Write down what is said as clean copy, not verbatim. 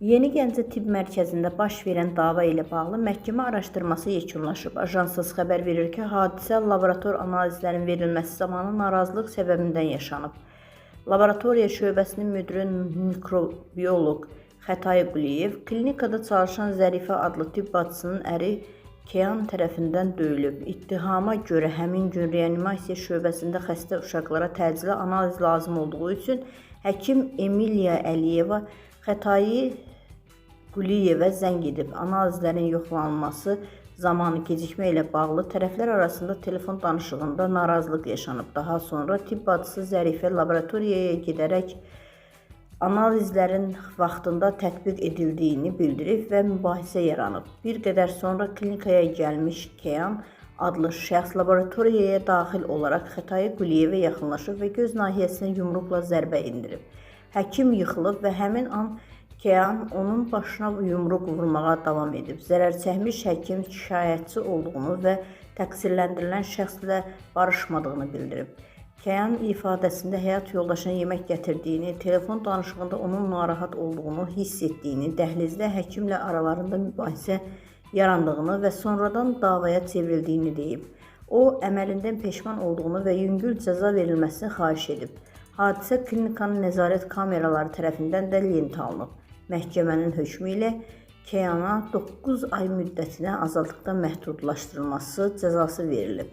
Yeni Gəncə Tibb Mərkəzində baş verən dava ilə bağlı məhkəmə araşdırması yekunlaşıb. Ajansımız xəbər verir ki, hadisə laborator analizlərin verilməsi zamanı narazılıq səbəbindən yaşanıb. Laboratoriya şöbəsinin müdiri mikrobioloq Xətai Quliyev klinikada çalışan Zərifə adlı tibb bacısının əri Kəyan tərəfindən döyülüb. İttihama görə həmin gün reanimasiya şöbəsində xəstə uşaqlara təcili analiz lazım olduğu üçün həkim Emiliya Əliyeva Xətai Quliyevə zəng edib. Analizlərin yoxlanılması zamanı gecikmə ilə bağlı tərəflər arasında telefon danışığında narazılıq yaşanıb. Daha sonra tibb bacısı Zərifə laboratoriyaya gedərək analizlərin vaxtında tətbiq edildiyini bildirib və mübahisə yaranıb. Bir qədər sonra klinikaya gəlmiş Kəyan adlı şəxs laboratoriyaya daxil olaraq Xətai Quliyevə yaxınlaşıb və göz nahiyəsinə yumruqla zərbə endirib. Həkim yıxılıb və həmin an Kəyan onun başına yumruq vurmağa davam edib. Zərər çəkmiş həkim şikayətçi olduğunu və təqsirləndirilən şəxslə barışmadığını bildirib. Kəyan ifadəsində həyat yoldaşına yemək gətirdiyini, telefon danışığında onun narahat olduğunu hiss etdiyini, dəhlizdə həkimlə aralarında mübahisə yarandığını və sonradan davaya çevrildiyini deyib. O, əməlindən peşman olduğunu və yüngül cəza verilməsini xahiş edib. Hadisə klinikanın nəzarət kameraları tərəfindən də lentə alınıb. Məhkəmənin hökmü ilə Kəyana 9 ay müddətinə azadlıqdan məhdudlaşdırılması cəzası verilib.